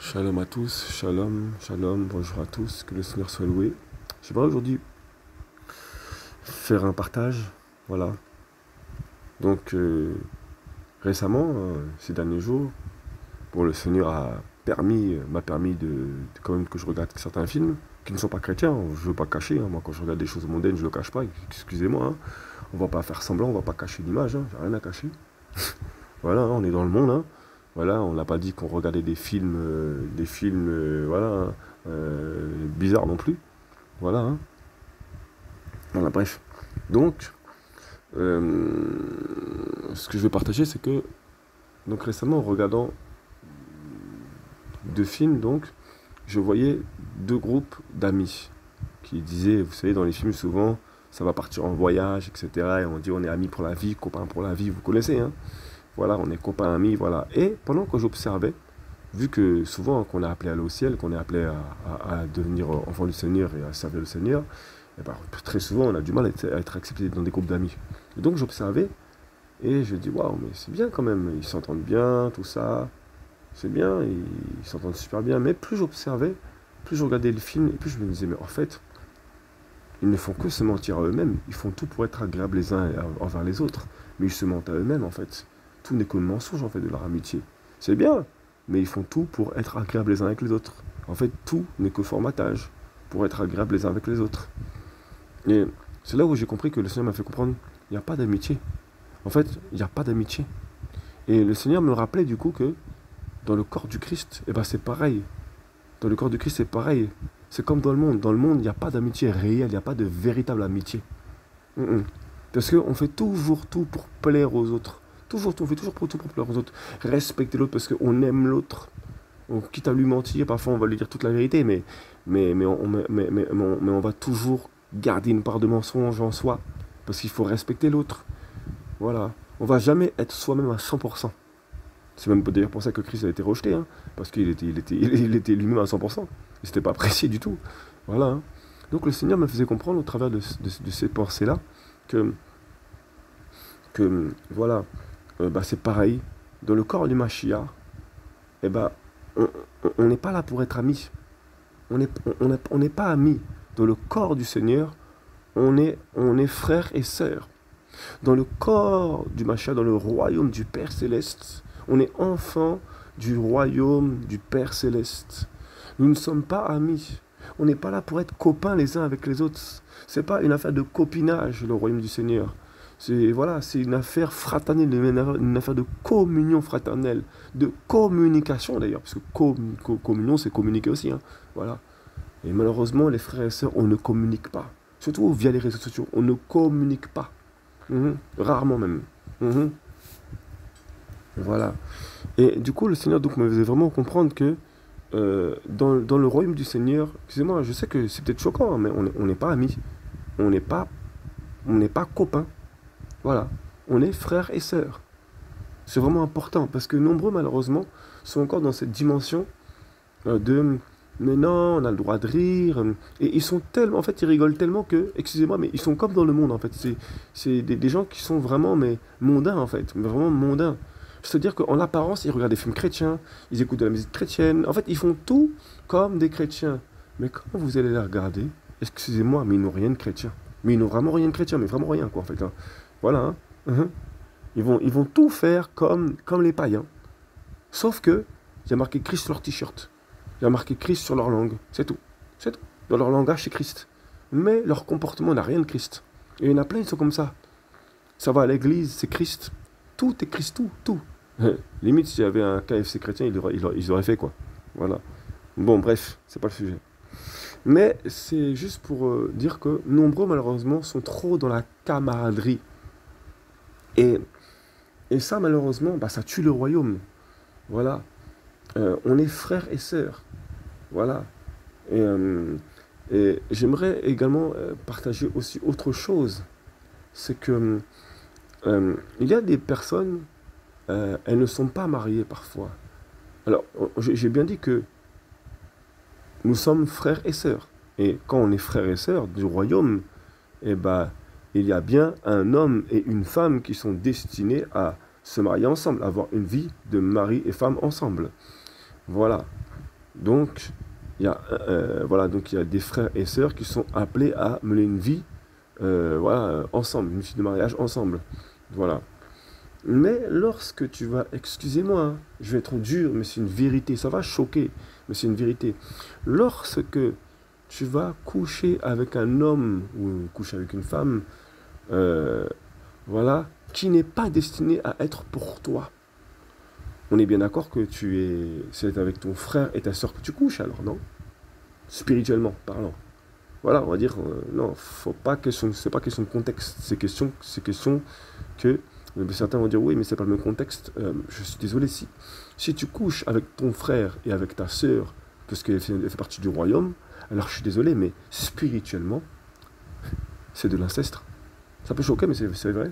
Shalom à tous, shalom, shalom, bonjour à tous, que le Seigneur soit loué. J'aimerais aujourd'hui faire un partage, voilà. Donc récemment, ces derniers jours, bon, le Seigneur m'a permis quand même que je regarde certains films qui ne sont pas chrétiens, je ne veux pas cacher, moi quand je regarde des choses mondaines, je ne le cache pas, excusez-moi, on ne va pas faire semblant, on ne va pas cacher l'image, j'ai rien à cacher. Voilà, on est dans le monde, voilà, on n'a pas dit qu'on regardait des films, voilà, bizarres non plus. Voilà, Voilà, bref. Donc, ce que je vais partager, c'est que, donc récemment, en regardant deux films, donc, je voyais deux groupes d'amis qui disaient, vous savez, dans les films, souvent, ça va partir en voyage, etc. Et on dit, on est amis pour la vie, copains pour la vie, vous connaissez, Voilà, on est copains, amis, voilà. Et pendant que j'observais, vu que souvent qu'on est appelé à aller au ciel, qu'on est appelé à devenir enfant du Seigneur et à servir le Seigneur, et ben, très souvent on a du mal à être accepté dans des groupes d'amis. Et donc j'observais et je dis waouh, mais c'est bien quand même, ils s'entendent bien, tout ça, c'est bien, ils s'entendent super bien. Mais plus j'observais, plus je regardais le film et plus je me disais, mais en fait, ils ne font que se mentir à eux-mêmes, ils font tout pour être agréables les uns envers les autres, mais ils se mentent à eux-mêmes en fait. Tout n'est que mensonge en fait de leur amitié. C'est bien, mais ils font tout pour être agréables les uns avec les autres. En fait, tout n'est que formatage pour être agréables les uns avec les autres. Et c'est là où j'ai compris que le Seigneur m'a fait comprendre, il n'y a pas d'amitié. En fait, il n'y a pas d'amitié. Et le Seigneur me rappelait du coup que dans le corps du Christ, eh ben c'est pareil. Dans le corps du Christ, c'est pareil. C'est comme dans le monde. Dans le monde, il n'y a pas d'amitié réelle, il n'y a pas de véritable amitié. Parce qu'on fait toujours tout pour plaire aux autres. Toujours tout, on fait toujours tout pour plaire aux autres. Respecter l'autre parce qu'on aime l'autre. On quitte à lui mentir, parfois on va lui dire toute la vérité, mais on va toujours garder une part de mensonge en soi, parce qu'il faut respecter l'autre. Voilà. On va jamais être soi-même à 100%. C'est même d'ailleurs pour ça que Christ a été rejeté, parce qu'il était lui-même à 100%. Et c'était pas apprécié du tout. Voilà. Donc le Seigneur me faisait comprendre au travers de ces pensées-là que voilà, c'est pareil. Dans le corps du Mashiach, on n'est pas là pour être amis. On n'est pas amis. Dans le corps du Seigneur, on est frères et sœurs. Dans le corps du Mashiach, dans le royaume du Père Céleste, on est enfants du royaume du Père Céleste. Nous ne sommes pas amis. On n'est pas là pour être copains les uns avec les autres. C'est pas une affaire de copinage, le royaume du Seigneur. C'est une affaire fraternelle, une affaire de communion fraternelle, de communication d'ailleurs, parce que communion c'est communiquer aussi, voilà. Et malheureusement, les frères et sœurs, on ne communique pas, surtout via les réseaux sociaux, on ne communique pas, rarement même. Voilà. Et du coup, le Seigneur donc me faisait vraiment comprendre que dans le royaume du Seigneur, excusez-moi, je sais que c'est peut-être choquant, mais on n'est pas amis, on n'est pas copains. Voilà, on est frères et sœurs. C'est vraiment important parce que nombreux, malheureusement, sont encore dans cette dimension de mais non, on a le droit de rire. Et ils sont tellement, en fait, ils rigolent tellement que, excusez-moi, mais ils sont comme dans le monde, en fait. C'est des gens qui sont vraiment mais mondains, en fait, mais vraiment mondains. C'est-à-dire qu'en apparence, ils regardent des films chrétiens, ils écoutent de la musique chrétienne. En fait, ils font tout comme des chrétiens. Mais quand vous allez les regarder, excusez-moi, mais ils n'ont rien de chrétien. Mais ils n'ont vraiment rien de chrétien, mais vraiment rien, quoi, en fait. Voilà. Ils vont tout faire comme les païens. Sauf que, il y a marqué Christ sur leur t-shirt. Il y a marqué Christ sur leur langue. C'est tout. C'est tout. Dans leur langage, c'est Christ. Mais leur comportement n'a rien de Christ. Et il y en a plein, ils sont comme ça. Ça va à l'église, c'est Christ. Tout est Christ, tout. Limite, s'il y avait un KFC chrétien, ils auraient fait quoi. Voilà. Bon, bref, c'est pas le sujet. Mais c'est juste pour dire que nombreux, malheureusement, sont trop dans la camaraderie. Et ça, malheureusement, ça tue le royaume. Voilà. On est frères et sœurs. Voilà. Et j'aimerais également partager aussi autre chose. C'est que il y a des personnes, elles ne sont pas mariées parfois. Alors, j'ai bien dit que nous sommes frères et sœurs. Et quand on est frères et sœurs du royaume, il y a bien un homme et une femme qui sont destinés à se marier ensemble, avoir une vie de mari et femme ensemble. Voilà. Donc, voilà, donc il y a des frères et sœurs qui sont appelés à mener une vie voilà, ensemble, une vie de mariage ensemble. Voilà. Mais lorsque tu vas, excusez-moi, hein, je vais être dur, mais c'est une vérité, ça va choquer, mais c'est une vérité. Lorsque tu vas coucher avec un homme ou coucher avec une femme, euh, voilà, qui n'est pas destiné à être pour toi. On est bien d'accord que c'est avec ton frère et ta soeur que tu couches alors, non? Spirituellement parlant. Voilà, on va dire, non, faut pas question, c'est pas question de contexte, c'est question que certains vont dire oui, mais c'est pas le même contexte. Je suis désolé si tu couches avec ton frère et avec ta sœur, parce qu'elle fait partie du royaume, alors je suis désolé, mais spirituellement, c'est de l'inceste. Ça peut choquer, mais c'est vrai.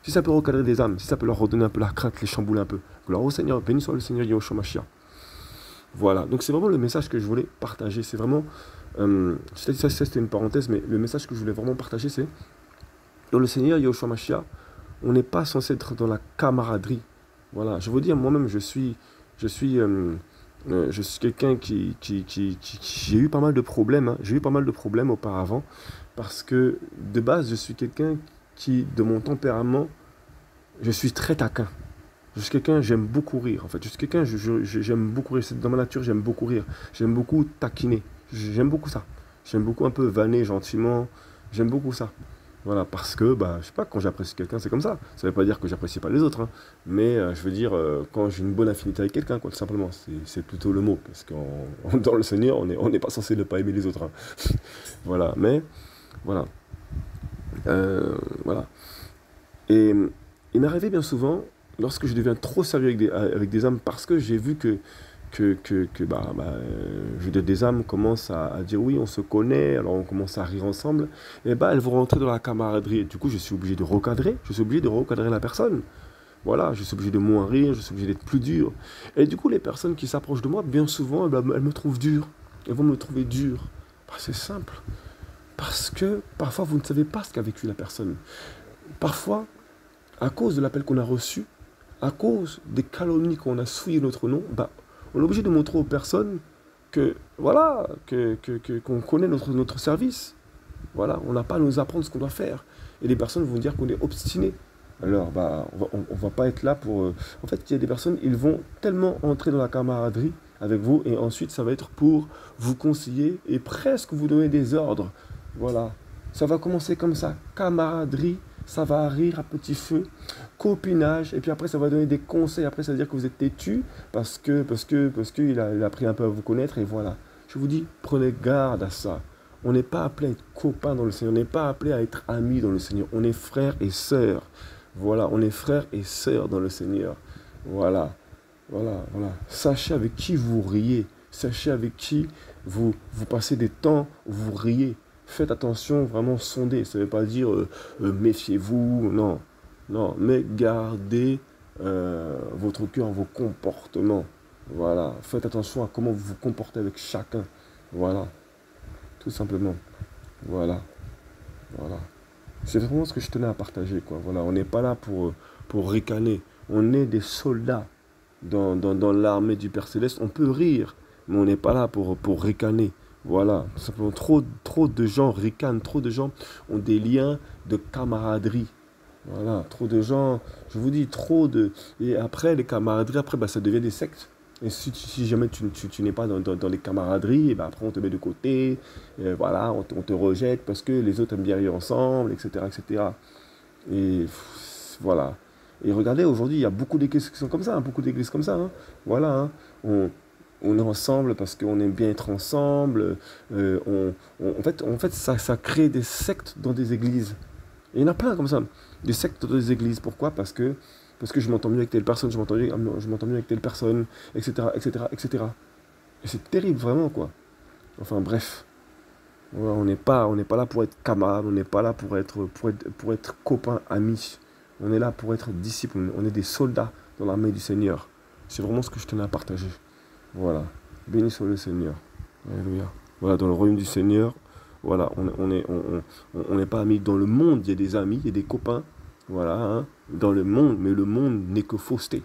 Si ça peut recadrer des âmes, si ça peut leur redonner un peu la crainte, les chambouler un peu. Gloire au Seigneur, béni soit le Seigneur Yahushua Mashiach. Voilà, donc c'est vraiment le message que je voulais partager. C'est vraiment, ça c'était une parenthèse, mais le message que je voulais vraiment partager, c'est dans le Seigneur Yahushua Mashiach, on n'est pas censé être dans la camaraderie. Voilà, je veux dire, moi-même, je suis quelqu'un j'ai eu pas mal de problèmes, hein. J'ai eu pas mal de problèmes auparavant, parce que de base, je suis quelqu'un qui, de mon tempérament, je suis très taquin. Je suis quelqu'un, j'aime beaucoup rire, en fait. Je suis quelqu'un, j'aime beaucoup rire. C'est dans ma nature, j'aime beaucoup rire. J'aime beaucoup taquiner. J'aime beaucoup ça. J'aime beaucoup un peu vanner gentiment. J'aime beaucoup ça. Voilà, parce que, bah, je sais pas, quand j'apprécie quelqu'un, c'est comme ça. Ça veut pas dire que j'apprécie pas les autres, hein. Mais je veux dire, quand j'ai une bonne affinité avec quelqu'un, quoi, tout simplement. C'est plutôt le mot. Parce que dans le Seigneur, on n'est pas censé ne pas aimer les autres, hein. Voilà, mais, voilà. Voilà. Et il m'arrivait bien souvent, lorsque je deviens trop sérieux avec des âmes, parce que j'ai vu je veux dire, des âmes commencent à dire oui, on se connaît, alors on commence à rire ensemble, et bah elles vont rentrer dans la camaraderie. Et du coup, je suis obligé de recadrer la personne. Voilà, je suis obligé de moins rire, je suis obligé d'être plus dur. Et du coup, les personnes qui s'approchent de moi, bien souvent, elles me trouvent dur. Elles vont me trouver dur. Bah, c'est simple. Parce que parfois, vous ne savez pas ce qu'a vécu la personne. Parfois, à cause de l'appel qu'on a reçu, à cause des calomnies qu'on a souillé notre nom, bah, on est obligé de montrer aux personnes que, voilà, qu'on connaît notre service. Voilà, on n'a pas à nous apprendre ce qu'on doit faire. Et les personnes vont dire qu'on est obstiné. Alors, bah, on va pas être là pour... En fait, il y a des personnes, ils vont tellement entrer dans la camaraderie avec vous, et ensuite, ça va être pour vous conseiller et presque vous donner des ordres. Voilà. Ça va commencer comme ça, camaraderie, ça va rire à petit feu, copinage, et puis après ça va donner des conseils, après ça veut dire que vous êtes têtu, parce qu'il a appris un peu à vous connaître, et voilà. Je vous dis, prenez garde à ça. On n'est pas appelé à être copains dans le Seigneur, on n'est pas appelé à être amis dans le Seigneur, on est frères et sœurs. Voilà, on est frères et sœurs dans le Seigneur. Voilà, voilà. Sachez avec qui vous riez, sachez avec qui vous passez des temps où vous riez. Faites attention, vraiment sondez. Ça ne veut pas dire méfiez-vous, non. Non, mais gardez votre cœur, vos comportements. Voilà. Faites attention à comment vous vous comportez avec chacun. Voilà. Tout simplement. Voilà. Voilà. C'est vraiment ce que je tenais à partager, quoi. Voilà. On n'est pas là pour ricaner. On est des soldats dans l'armée du Père Céleste. On peut rire, mais on n'est pas là pour ricaner. Voilà, tout simplement, trop de gens ricanent, trop de gens ont des liens de camaraderie. Voilà, trop de gens, je vous dis, trop de... Et après, les camaraderies, après, bah, ça devient des sectes. Et si jamais tu n'es pas dans les camaraderies, et bah, après, on te met de côté, et voilà, on te rejette parce que les autres aiment bien rire ensemble, etc., etc. Et voilà. Et regardez, aujourd'hui, il y a beaucoup d'églises qui sont comme ça, hein, beaucoup d'églises comme ça, hein. Voilà, hein. On est ensemble parce qu'on aime bien être ensemble. En fait ça crée des sectes dans des églises. Et il y en a plein comme ça, des sectes dans des églises. Pourquoi? Parce que je m'entends mieux avec telle personne, je m'entends mieux avec telle personne, etc., etc., etc. Et c'est terrible, vraiment, quoi. Enfin, bref. Voilà, on n'est pas là pour être camarades, on n'est pas là pour être copains, amis. On est là pour être disciples, on est des soldats dans l'armée du Seigneur. C'est vraiment ce que je tenais à partager. Voilà. Béni soit le Seigneur. Alléluia. Voilà, dans le royaume du Seigneur, voilà, on n'est pas amis. Dans le monde, il y a des amis, il y a des copains. Voilà, hein, dans le monde, mais le monde n'est que fausseté.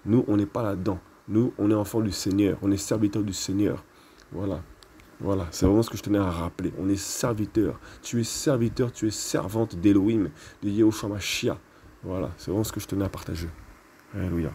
Nous, on n'est pas là-dedans. Nous, on est enfants du Seigneur, on est serviteurs du Seigneur. Voilà. Voilà, c'est vraiment ce que je tenais à rappeler. On est serviteur. Tu es servante d'Elohim, de Yehoshua Mashiach. Voilà, c'est vraiment ce que je tenais à partager. Alléluia.